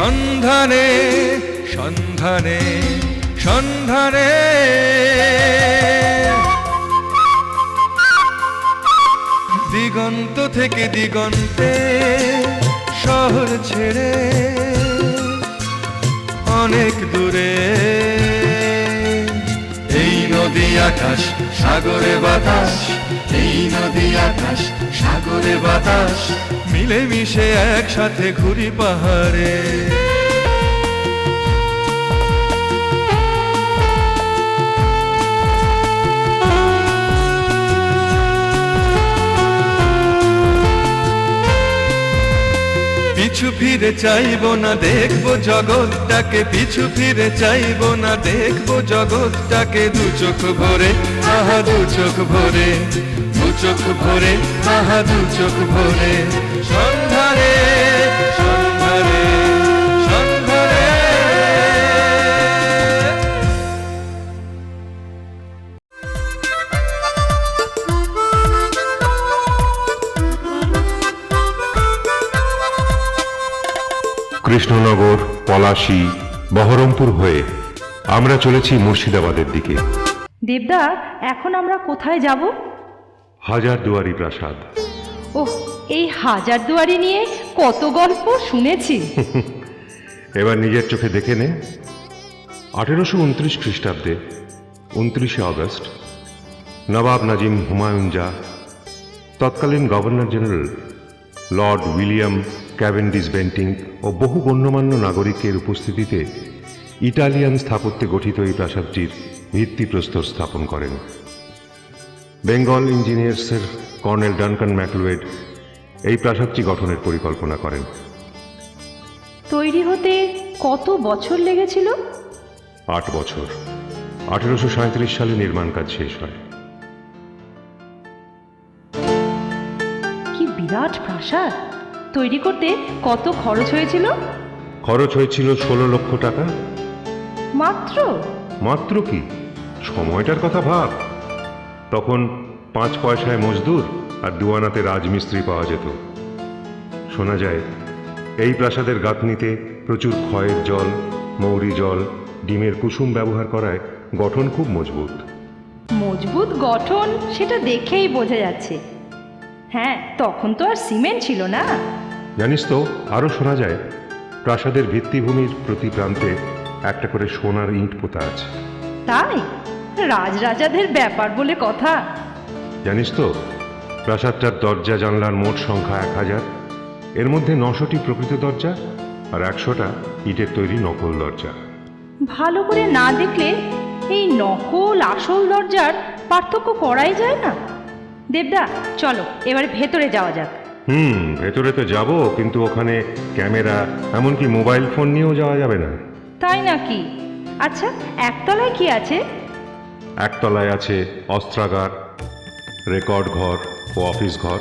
সন্ধানে সন্ধানে সন্ধানে দিগন্ত থেকে দিগন্তে শহর ছেড়ে অনেক দূরে এই নদী আকাশ সাগরে বাতাস, এই নদী আকাশ সাগরে বাতাস মিলে মিশে একসাথে ঘুরি পাহাড়ে। পিছু ফিরে চাইবো না দেখবো জগৎটাকে, পিছু ফিরে চাইবো না দেখবো জগৎটাকে, দু চোখ ভরে আহা দু চোখ ভরে, দু চোখ ভরে আহা দু চোখ ভরে। সন্ধানে সন্ধানে সন্ধানে কৃষ্ণনগর, পলাশী, বহরমপুর হয়ে আমরা চলেছি মুর্শিদাবাদের দিকে। দেবদা, এখন আমরা কোথায় যাব? হাজারদুয়ারি প্রাসাদ। ওহ, এই হাজারদুয়ারি নিয়ে কত গল্প শুনেছি। এবার নিজের চোখে দেখে নে। 1829 খ্রিস্টাব্দে 29শে আগস্ট নবাব নাজিম হুমায়ুন জা, তৎকালীন governor general Lord William Cavendish Bentinck ও বহু গণ্যমান্য নাগরিকের উপস্থিতিতে ইটালিয়ান স্থাপত্যে গঠিত এই প্রাসাদটির ভিত্তিপ্রস্তর স্থাপন করেন। বেঙ্গল ইঞ্জিনিয়ার্সের কর্নেল ডানকান ম্যাকলুয়েড এই প্রাসাদটি গঠনের পরিকল্পনা করেন। তৈরি হতে কত বছর লেগেছিল? 8 বছর। 1837 সালে নির্মাণ কাজ শেষ হয়। কি বিরাট প্রাসাদ! তৈরি করতে কত খরচ হয়েছিল? খরচ হয়েছিল 16 লক্ষ টাকা। মাত্র? মাত্র কি, সময়টার কথা ভাব। তখন 5 পয়সায় মজদুর আর 2 আনাতে রাজমিস্ত্রি পাওয়া যেত। শোনা যায় এই প্রাসাদের গাঁথনিতে প্রচুর ক্ষয়ের জল, মৌরি জল, ডিমের কুসুম ব্যবহার করায় গঠন খুব মজবুত। মজবুত গঠন সেটা দেখেই বোঝা যাচ্ছে। হ্যাঁ, তখন তো আর সিমেন্ট ছিল না। জানিস তো, আরও শোনা যায় প্রাসাদের ভিত্তিভূমির প্রতি প্রান্তে একটা করে সোনার ইঁট পোতা আছে। তাই? রাজরাজাদের ব্যাপার বলে কথা। জানিস তো, প্রাসাদটার দরজা জানলার মোট সংখ্যা 1000। এর মধ্যে 900টি প্রকৃত দরজা আর 100টা ইটের তৈরি নকল দরজা। ভালো করে না দেখলে এই নকল আসল দরজার পার্থক্য করাই যায় না। দেবদা, চলো এবার ভেতরে যাওয়া যাক। ভেতরে তো যাব, কিন্তু ওখানে ক্যামেরা এমনকি মোবাইল ফোন নিয়েও যাওয়া যাবে না। তাই নাকি? আচ্ছা, একতলায় কি আছে? একতলায় আছে অস্ত্রাগার, রেকর্ড ঘর ও অফিস ঘর,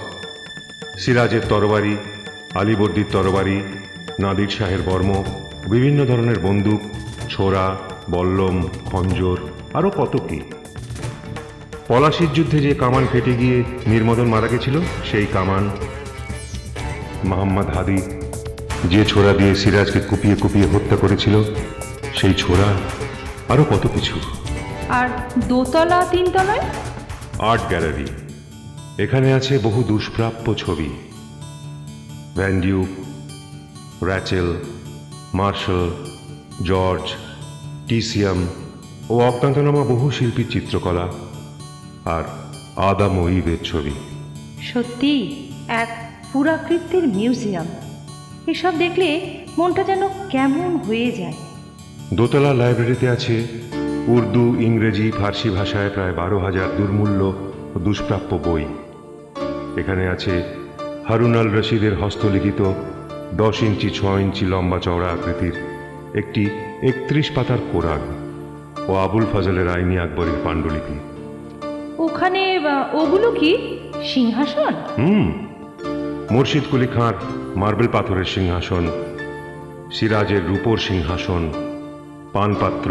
সিরাজের তরবারি, আলীবর্দীর তরবারি, নাদির শাহের বর্ম, বিভিন্ন ধরনের বন্দুক, ছোরা, বল্লম, খঞ্জর, আরও কত কি। পলাশির যুদ্ধে যে কামান ফেটে গিয়ে নির্মদন মারা গেছিল সেই কামান, মোহাম্মদ হাদি যে ছোরা দিয়ে সিরাজকে কুপিয়ে কুপিয়ে হত্যা করেছিল সেই ছোরা, আরও কত কিছু। আর দোতলা তিনতলায়? Art gallery. এখানে আছে বহু দুষ্প্রাপ্য ছবি। Van Dyck, Rachel, Marshall, George, Titian ও অজ্ঞাতনামা বহু শিল্পীর চিত্রকলা আর আদাম ও ঈদের ছবি। সত্যি এক পুরাকৃতির মিউজিয়াম। এসব দেখলে মনটা যেন কেমন হয়ে যায়। দোতলা লাইব্রেরিতে আছে উর্দু, ইংরেজি, ফার্সি ভাষায় প্রায় 12,000 দুর্মূল্য ও দুষ্প্রাপ্য বই। এখানে আছে হারুন আল রশিদের হস্তলিখিত 10 ইঞ্চি 6 ইঞ্চি লম্বা চওড়া আকৃতির একটি 31 পাতার কোরআন ও আবুল ফজলের আইনি আকবরের পাণ্ডুলিপি। ওখানে ওগুলো কি সিংহাসন? মুর্শিদ কুলি খাঁর মার্বেল পাথরের সিংহাসন, সিরাজের রূপোর সিংহাসন, পানপাত্র,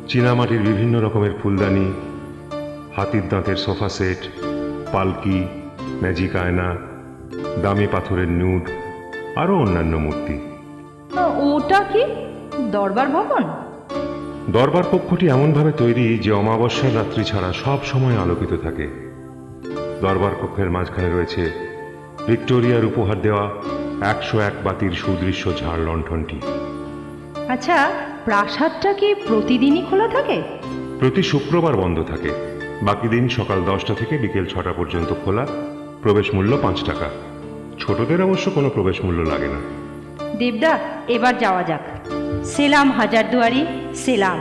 চীনামাটির বিভিন্ন রকমের ফুলদানি, হাতির দাঁতের সোফা সেট, পালকি, ম্যাজিক আয়না, দামি পাথরের নুড, আরও অন্যান্য মূর্তি। ওটা কি দরবার ভবন? দরবার কক্ষটি এমনভাবে তৈরি যে অমাবস্যার রাত্রি ছাড়া সব সময় আলোকিত থাকে। দরবার কক্ষের মাঝখানে রয়েছে ভিক্টোরিয়ার উপহার দেওয়া 101 বাতির সুদৃশ্য ঝাড় লণ্ঠনটি। আচ্ছা, প্রাসাদটা কি প্রতিদিনই খোলা থাকে? প্রতি শুক্রবার বন্ধ থাকে, বাকি দিন সকাল 10টা থেকে বিকেল 6টা পর্যন্ত খোলা। প্রবেশ মূল্য 5 টাকা। ছোটদের অবশ্য কোনো প্রবেশ মূল্য লাগে না। দেবদা, এবার যাওয়া যাক। সেলাম হাজারদুয়ারি, সেলাম।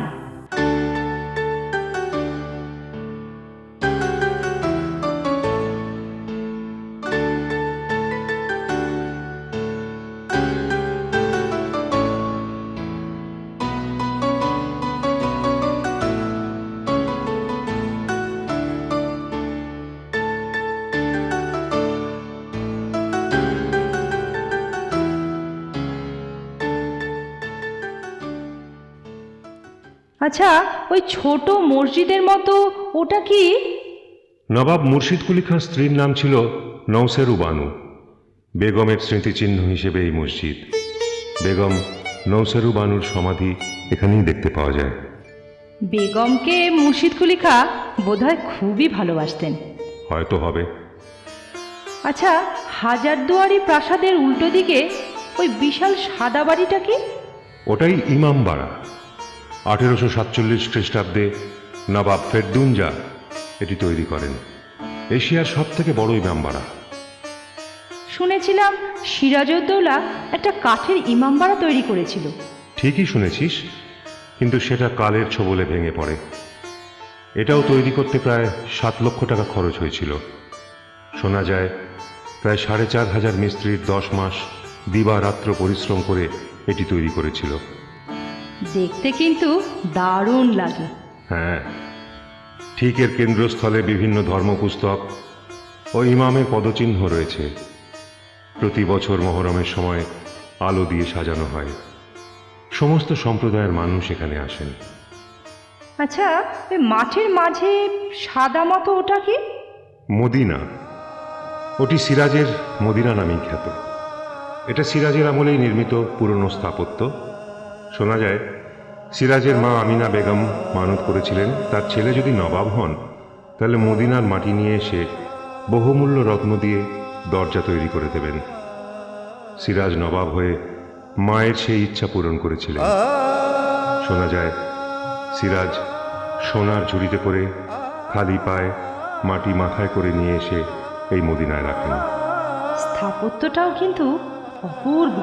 আচ্ছা, ওই ছোট মসজিদের মতো ওটা কি? নবাব মুর্শিদ কুলি খান স্ত্রীর নাম ছিল নৌসেরু বানু। বেগমের স্মৃতিচিহ্ন হিসেবে এই মসজিদ। বেগম নৌসেরু বানুর সমাধি এখানেই দেখতে পাওয়া যায়। বেগমকে মুর্শিদ কুলি খাঁ বোধহয় খুবই ভালোবাসতেন। হয়তো হবে। আচ্ছা, হাজারদুয়ারি প্রাসাদের উল্টো দিকে ওই বিশাল সাদা বাড়িটা কি? ওটাই ইমামবাড়া। 1847 খ্রিস্টাব্দে নবাব ফেরদুনজা এটি তৈরি করেন। এশিয়ার সব থেকে বড় ইমামবাড়া। শুনেছিলাম সিরাজউদ্দৌলা একটা কাঠের ইমামবাড়া তৈরি করেছিল। ঠিকই শুনেছিস, কিন্তু সেটা কালের ছোবলে ভেঙে পড়ে। এটাও তৈরি করতে প্রায় 7 লক্ষ টাকা খরচ হয়েছিল। শোনা যায় প্রায় 4,500 মিস্ত্রির 10 মাস দিবারাত্র পরিশ্রম করে এটি তৈরি করেছিল। দেখতে কিন্তু দারুণ লাগে। হ্যাঁ, ঠিক এর কেন্দ্রস্থলে বিভিন্ন ধর্মপুস্তক ও ইমামের পদচিহ্ন রয়েছে। প্রতি বছর মহরমের সময় আলো দিয়ে সাজানো হয়। সমস্ত সম্প্রদায়ের মানুষ এখানে আসেন। আচ্ছা, ওই মাঠের মাঝে সাদা মতো ওটা কি? মদিনা। ওটি সিরাজের মদিনা নামেই খ্যাত। এটা সিরাজের আমলেই নির্মিত পুরনো স্থাপত্য। শোনা যায় সিরাজের মা আমিনা বেগম মানত করেছিলেন তার ছেলে যদি নবাব হন তাহলে মদিনার মাটি নিয়ে এসে বহুমূল্য রত্ন দিয়ে দরজা তৈরি করে দেবেন। সিরাজ নবাব হয়ে মায়ের সেই ইচ্ছা পূরণ করেছিলেন। শোনা যায় সিরাজ সোনার ঝুড়িতে করে খালি পায়ে মাটি মাথায় করে নিয়ে এসে এই মদিনায় রাখেন। স্থাপত্যটাও কিন্তু অপূর্ব।